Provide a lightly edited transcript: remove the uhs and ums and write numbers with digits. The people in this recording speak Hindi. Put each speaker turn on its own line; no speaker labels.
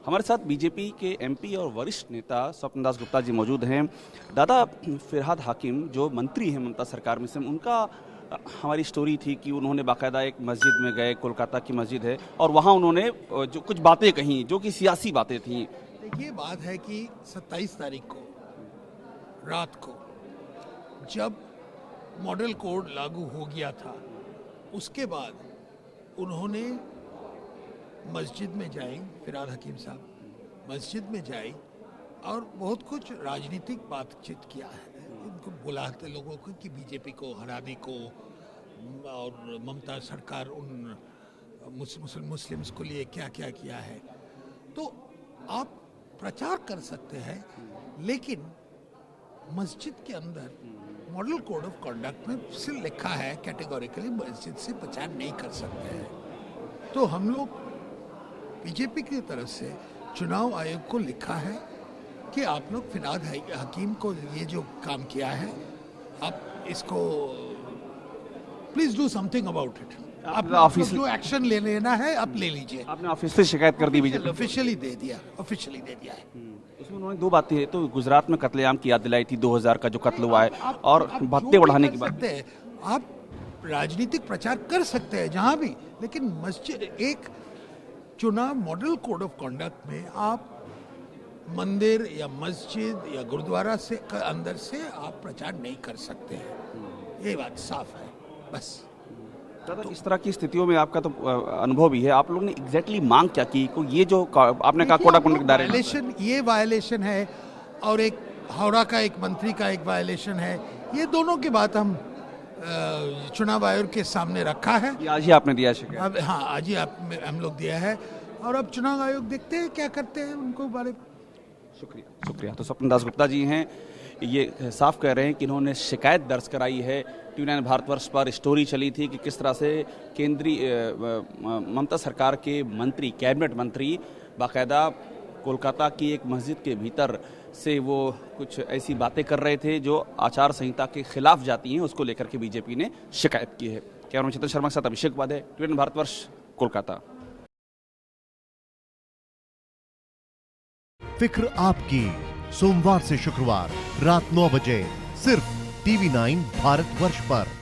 हमारे साथ बीजेपी के एमपी और वरिष्ठ नेता स्वपन दास गुप्ता जी मौजूद हैं। दादा, फिरहाद हाकिम जो मंत्री हैं ममता सरकार में से, उनका हमारी स्टोरी थी कि उन्होंने बाकायदा एक मस्जिद में गए, कोलकाता की मस्जिद है, और वहाँ उन्होंने जो कुछ बातें कहीं जो कि सियासी बातें थीं।
देखिए, बात है कि 27 तारीख को रात को जब मॉडल कोड लागू हो गया था, उसके बाद उन्होंने मस्जिद में जाए, फिरहाद हकीम साहब मस्जिद में जाए और बहुत कुछ राजनीतिक बातचीत किया है। उनको बुलाते लोगों को कि बीजेपी को हराने को, और ममता सरकार उन मुस्लिम्स को लिए क्या क्या किया है। तो आप प्रचार कर सकते हैं, लेकिन मस्जिद के अंदर मॉडल कोड ऑफ कंडक्ट में सिर्फ लिखा है कैटेगोरिकली मस्जिद से प्रचार नहीं कर सकते हैं। तो हम लोग बीजेपी की तरफ से चुनाव आयोग को लिखा है कि आप लोग फिरहाद हकीम को ये जो काम किया है, आप इसको please do something about it. आप ऑफिस जो एक्शन ले लेना है आप ले लीजिए।
आपने ऑफिस से शिकायत कर दी बीजेपी?
ऑफिशियली दे दिया, ऑफिशियली दे दिया है।
उसमें उन्होंने दो बातें, तो गुजरात में कत्लेआम की याद दिलाई थी, 2000 का जो कत्ल हुआ है, और भत्ते बढ़ाने की बात।
आप राजनीतिक प्रचार कर सकते हैं जहां भी, लेकिन मस्जिद एक चुनाव मॉडल कोड ऑफ कंडक्ट में आप मंदिर या मस्जिद या गुरुद्वारा से अंदर से आप प्रचार नहीं कर सकते हैं। ये बात साफ है बस।
दादा, इस तरह की स्थितियों में आपका तो अनुभव भी है, आप लोगों ने एग्जैक्टली मांग क्या की? को ये जो आपने कहा कोड ऑफ कंडक्ट
वायलेशन, ये वायलेशन है, और एक हावड़ा का एक मंत्री का एक वायलेशन है। ये दोनों की बात हम चुनाव आयोग के सामने रखा है।
आज ही आपने दिया शिकायत?
अब हाँ, आज ही हम लोग दिया है, और अब चुनाव आयोग देखते हैं क्या करते हैं उनको बारे।
शुक्रिया शुक्रिया। तो स्वपन दास गुप्ता जी हैं, ये साफ कह रहे हैं कि इन्होंने शिकायत दर्ज कराई है। टीवी9 भारतवर्ष पर स्टोरी चली थी कि किस तरह से केंद्रीय ममता सरकार के मंत्री, कैबिनेट मंत्री बाकायदा कोलकाता की एक मस्जिद के भीतर से वो कुछ ऐसी बातें कर रहे थे जो आचार संहिता के खिलाफ जाती हैं। उसको लेकर के बीजेपी ने शिकायत की है। कैमरामैन चेतन शर्मा के साथ अभिषेक उपाध्याय, टीवी9 भारतवर्ष, कोलकाता।
फिक्र आपकी, सोमवार से शुक्रवार रात 9 बजे सिर्फ टीवी9 भारतवर्ष पर।